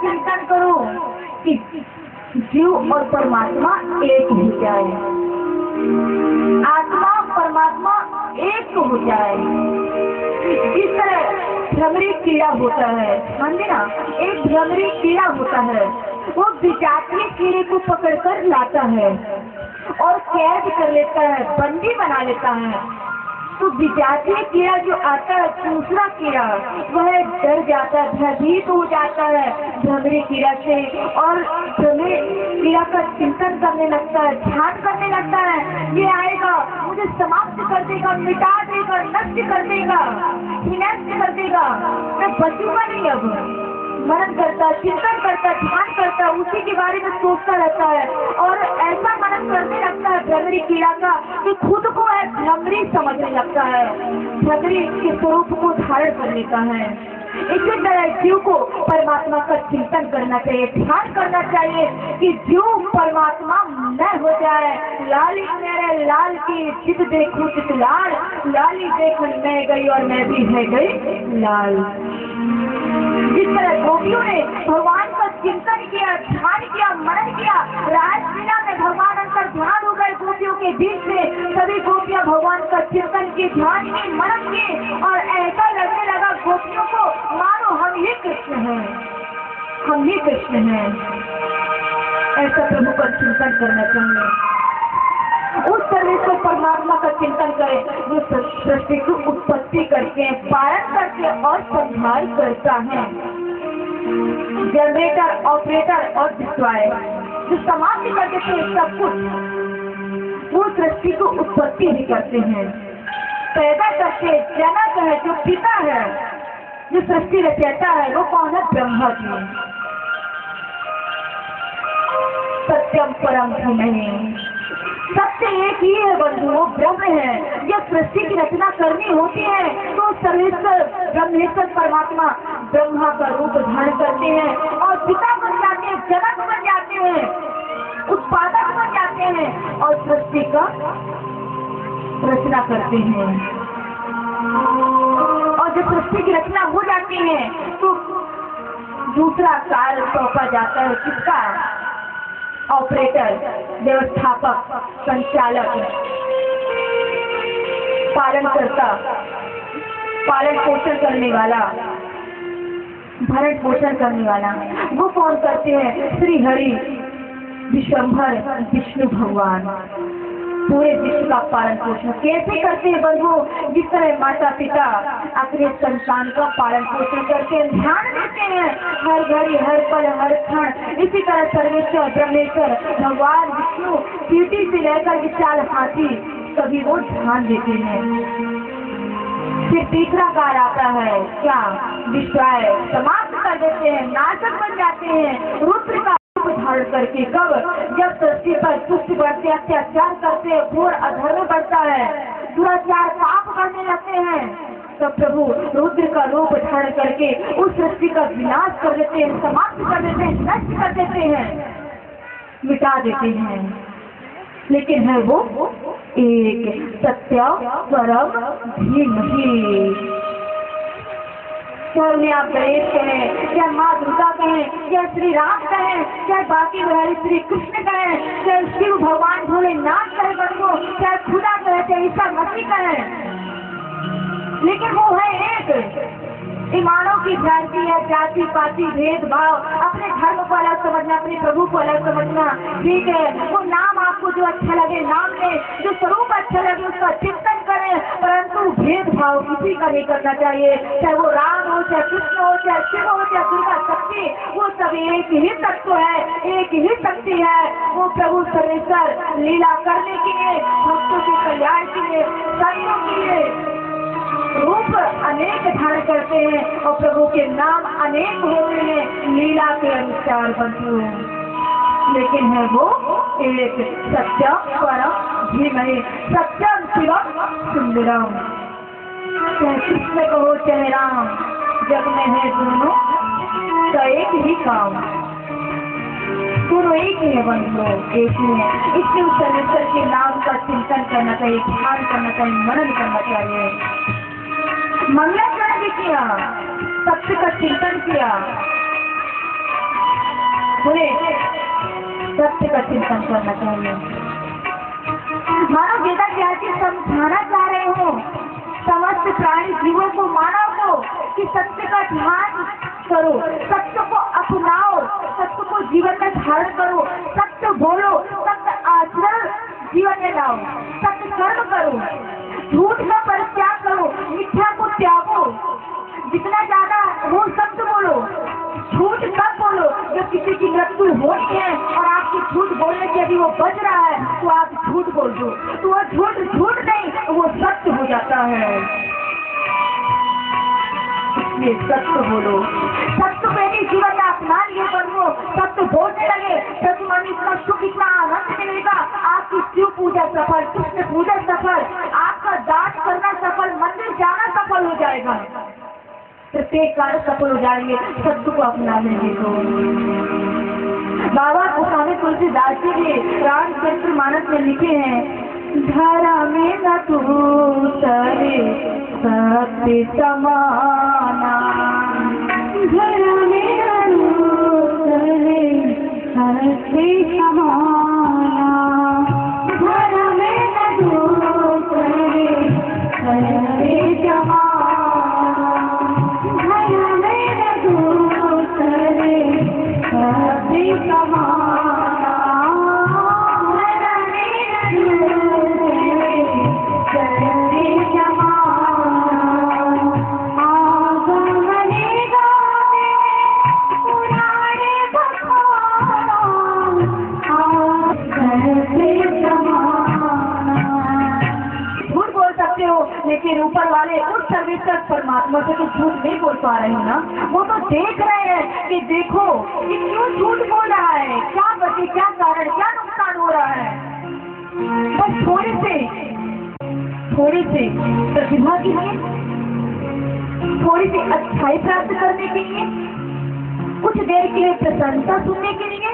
चिंतन करो कि जीव और परमात्मा एक हो जाए, आत्मा परमात्मा एक हो जाए। इस तरह भ्रमरी कीड़ा होता है, ध्यान देना, एक भ्रमरी कीड़ा होता है, वो विजातीय कीड़े को पकड़कर लाता है और कैद कर लेता है, बंदी बना लेता है। तो विजातीय कीड़ा जो आता है, दूसरा कीड़ा, वह डर जाता है, भयभीत हो जाता है भ्रमरी कीड़ा से और भ्रमरी कीड़ा का चिंतन करने लगता है, ध्यान करने लगता है, ये आएगा मुझे समाप्त कर देगा, मिटा देगा, नष्ट कर देगा, विनष्ट कर देगा, मैं बचूंगा नहीं। अब मनन करता, चिंतन करता, ध्यान करता, उसी के बारे में सोचता रहता है और ऐसा मनन करने लगता है भ्रमरी कीड़ा का कि खुद को है भ्रमरी समझने लगता है, भ्रमरी के स्वरूप को धारण कर लेता है। इसी तरह जीव को परमात्मा का चिंतन करना चाहिए, ध्यान करना चाहिए कि जीव परमात्मा न हो जाए। लाली मेरे लाल की चित देखूं चित लाल, लाली देख मैं गई और मैं भी है गई लाल। जिस तरह गोपियों ने भगवान का चिंतन किया, ध्यान किया, मनन किया, रासलीला में भगवान अंतर ध्यान हो गए गोपियों के बीच में, सभी गोपियां भगवान का चिंतन की, ध्यान की, मनन की और ऐसा लगने लगा गोपियों को मानो हम ही कृष्ण हैं, हम ही कृष्ण हैं। ऐसा प्रभु का चिंतन करना चाहिए। उस सर्वेश्वर परमात्मा का चिंतन करें जो सृष्टि की उत्पत्ति करके, पालन करके और संहार करता है, जनरेटर, ऑपरेटर और डिस्ट्रॉयर, जो समाप्त कर देते हैं सब कुछ, वो सृष्टि को उत्पत्ति भी करते हैं, पैदा करके। जनक है जो पिता है, जो सृष्टि रचयिता है, वो कौन है? ब्रह्मा जी। सत्यम परम नहीं, सत्य एक ही है बंधु, वो ब्रह्म है। जब सृष्टि की रचना करनी होती है तो सर्वेश्वर ब्रह्मेश्वर परमात्मा ब्रह्मा का रूप धारण करते हैं और पिता बन जाते हैं, जनक बन जाते हैं, उत्पादक बन जाते हैं और सृष्टि का रचना करते हैं। और जब सृष्टि की रचना हो जाती है तो दूसरा कार्य सौंपा जाता है, किसका? ऑपरेटर, व्यवस्थापक, संचालक, पालनकर्ता, पालन पोषण करने वाला, भरण पोषण करने वाला। वो कौन करते हैं? श्री हरि, विश्वंभर, विष्णु भगवान पूरे विश्व का पालन पोषण कैसे करते हैं बंधु? जिस तरह माता पिता अपने संतान का पालन पोषण करते हैं, ध्यान देते हैं हर घड़ी, हर पल, हर क्षण, इसी तरह सर्वेश्वर ब्रह्मेश्वर भगवान विष्णु चींटी से लेकर विशाल हाथी सभी वो ध्यान देते हैं। फिर तीसरा काल आता है, क्या? विश्वाय, समाप्त कर देते हैं, नाशक बन जाते हैं, रुद्र का धारण करके। कब? जब सृष्टि पर दुष्ट बढ़ते, अत्याचार करते, घोर अधर्म बढ़ता है, दुराचार पाप करने लगते हैं, तब प्रभु रुद्र का रूप धारण करके उस सृष्टि का विनाश कर देते हैं, समाप्त कर देते हैं, नष्ट कर देते हैं, मिटा देते हैं। लेकिन है वो एक, सत्य परम धीमहि। चाहे आप गणेश कहें, चाहे माँ दुर्गा कहें, चाहे श्री राम कहें, चाहे बाकी बिहारी श्री कृष्ण कहें, चाहे शिव भगवान भोलेनाथ कहे बंधु, चाहे खुदा कहे, चाहे ईसा मसीह कहें, लेकिन वो है एक। ईमानों की भ्रांति है, जाति पाति भेदभाव, अपने धर्म को अलग समझना, अपने प्रभु को अलग समझना, ठीक है। वो नाम आपको जो अच्छा लगे नाम ले, जो स्वरूप अच्छा लगे उसका चिंतन करें, परंतु भेदभाव किसी का नहीं करना चाहिए। चाहे वो राम हो, चाहे कृष्ण हो, चाहे शिव हो, चाहे दुर्गा शक्ति, वो सब एक ही तत्व है, एक ही शक्ति है। वो प्रभु सर्वेश्वर लीला करने के लिए, भक्तों के कल्याण के लिए, संतों के लिए रूप अनेक धारण करते हैं और प्रभु के नाम अनेक होते हैं लीला के अनुसार बंधु। लेकिन है वो एक, सत्य परम धीमहि, सत्यम शिवम सुंदरम। चाहे कृष्ण कहो चाहे राम, जग में है दोनों का एक ही काम, दोनों एक ही है बंधु, एक ही है। इसलिए उस सर्वेश्वर के नाम का चिंतन करना चाहिए, ध्यान करना चाहिए, मनन करना चाहिए। मंगलाचरण भी किया, सत्य का चिंतन किया, उन्हें सत्य का चिंतन करना चाहिए। मानव वेदांत समझाना चाह रहे हो समस्त प्राणी जीवों को, मानव को, कि सत्य का ध्यान करो, सत्य को अपनाओ, सत्य को जीवन में धारण करो, सत्य बोलो, सत्य आचरण जीवन में लाओ, सत्य कर्म करो, झूठ का परित्याग करो, मिथ्या को त्यागो, जितना ज्यादा हो सत्य बोलो, झूठ मत बोलो। जब किसी की मृत्यु होती है और आपकी झूठ बोलने से यदि वो बच रहा है तो आप झूठ बोल दो, तो वो झूठ नहीं, वो सत्य हो जाता है। इसलिए सत्य बोलो, सत्य को यदि जीवन में अपना लिए पर वो सत्य बोलने लगे तो मन इतना सुख, इतना आनंद मिलेगा, आपकी शिव पूजा सफल, कृष्ण पूजा सफल, आपका दान करना सफल, मंदिर जाना सफल हो जाएगा, प्रत्येक कार्य सफल हो जाएंगे, सत्य को अपना लेंगे। तो बाबा स्वामी तुलसीदास जी भी रामचरित्र मानस में लिखे हैं, धरा में न तू सरे सत्य समाना, धरा में न तू सरे सत्य समाना, धरा में न तू सरे सत्य समाना, लेकिन ऊपर वाले उस सर्वेश्वर परमात्मा से तो झूठ नहीं बोल पा रहे हो ना। वो तो देख रहे हैं कि देखो कि क्यों झूठ बोल रहा है, क्या वजह, क्या कारण, क्या नुकसान हो रहा है। बस थोड़ी सी प्रतिभा के लिए, थोड़ी सी अच्छाई प्राप्त करने के लिए, कुछ देर के लिए प्रसन्नता सुनने के लिए,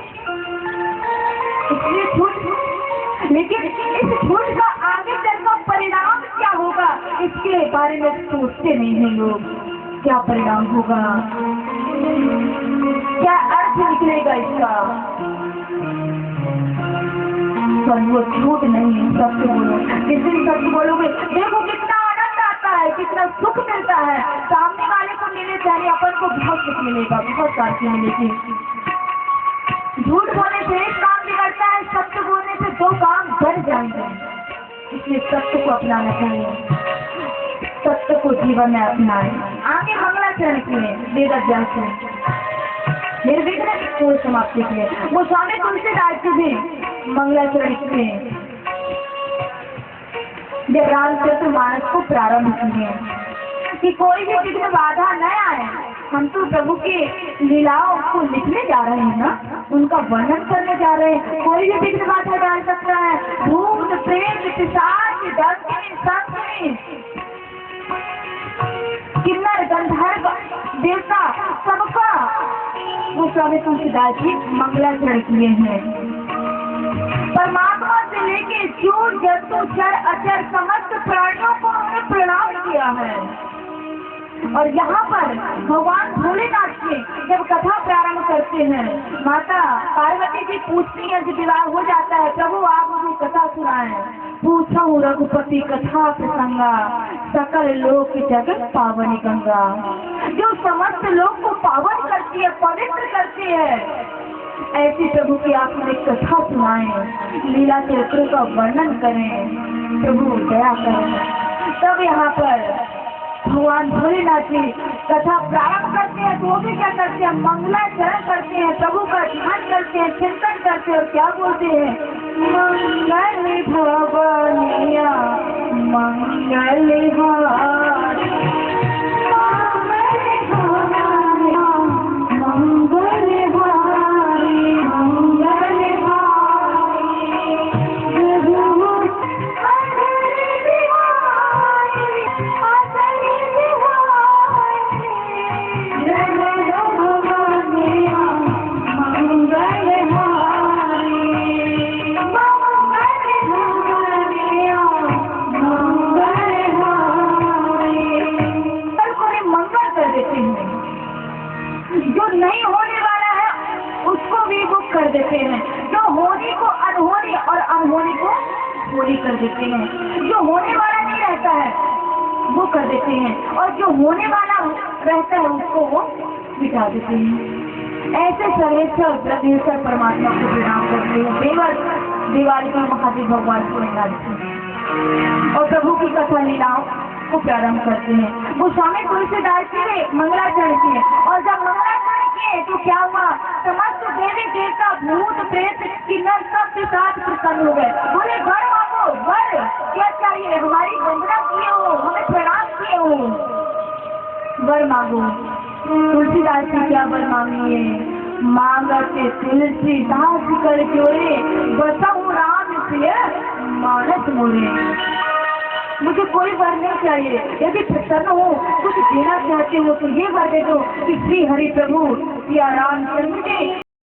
इसलिए झूठ। लेकिन इस झूठ का आगे चलकर परिणाम क्या होगा इसके बारे में सोचते नहीं हैं लोग। क्या परिणाम होगा, क्या अर्थ निकलेगा इसका, पर वो झूठ नहीं, सत्य बोलो। जिस दिन सत्य बोलोगे देखो कितना आनंद आता है, कितना सुख मिलता है, सामने वाले को मिले चाहे अपन को बहुत सुख मिलेगा, बहुत शांति मिलेगी। झूठ बोलने से एक काम बिगड़ता है, सत्य बोलने से दो काम बढ़ जाएंगे। इसलिए सत्य को अपनाना चाहिए, सत्य को जीवन में अपनाए। आगे मंगलाचरण किए वेद अध्ययन से, निर्विघ्न पूर्ण समाप्ति किए। वो स्वामी तुलसीदास जी भी मंगलाचरण किए, जब रामचरित्र मानस को प्रारंभ किए कि कोई भी विघ्न बाधा न आए। हम तो प्रभु की लीलाओं को लिखने जा रहे हैं ना, उनका वर्णन करने जा रहे हैं। कोई भी विघ्न बाधा डाल सकता है, भूत प्रेत पिशाच दंतनी संतनी किन्नर गंधर्व देवता सबका वो स्वामी तुलसीदास जी मंगलाचरण किए हैं। परमात्मा से लेके जीव जंतु चर अचर समस्त प्राणियों को उन्होंने प्रणाम किया है। और यहाँ पर भगवान भोलेनाथ की जब कथा प्रारंभ करते हैं, माता पार्वती जी पूछती है, जब विवाह हो जाता है, प्रभु आप मुझे कथा सुनाएं। पूछा हूँ रघुपति कथा प्रसंगा, सकल लोक जगत पावनी गंगा। जो समस्त लोक को पावन करती है, पवित्र करती है, ऐसी प्रभु की आप मुझे कथा सुनाएं, लीला चरित्रों का वर्णन करें, प्रभु दया करें। तब यहाँ पर भगवान भोलेनाथ जी कथा प्रारंभ करते हैं, तो वो भी क्या करते हैं, मंगलाचरण करते हैं, प्रभु का ध्यान करते हैं, चिंतन करते हैं और क्या बोलते हैं, मंगल भवनिया मंगल हारी, कर देते हैं, जो होने को अनहोनी और अनहोनी को होनी कर देते हैं। जो होने वाला नहीं रहता है वो कर देते हैं, और जो होने वाला रहता है उसको वो मिटा देते हैं। ऐसे सर्वेश्वर ब्रह्मेश्वर परमात्मा को प्रणाम करते हैं, दिवाली पर महादेव भगवान को निकालते हैं और प्रभु की कथा लीलाओं को प्रारंभ करते हैं। वो स्वामी तुलसीदास जी ने मंगलाचरण किए, और जब मंगलाचरण किए तो क्या हुआ, समस्त देवी देवता भूत प्रेत किन्नर सबके साथ प्रसन्न हो गए। बोले वर मांगो, वर क्या चाहिए, हमारी वंदना किए हो, हमें प्रणाम किए हो, वर मांगो। तुलसीदास जी क्या वर मांगिए, मांगते तुलसीदास कर जोड़े, बसहु राम सिय मानस मोरे। मुझे कोई वर नहीं चाहिए, यदि प्रसन्न हो, कुछ देना चाहते हो तो ये वर दे दो कि श्री हरि प्रभु सिया रामचंद्र जी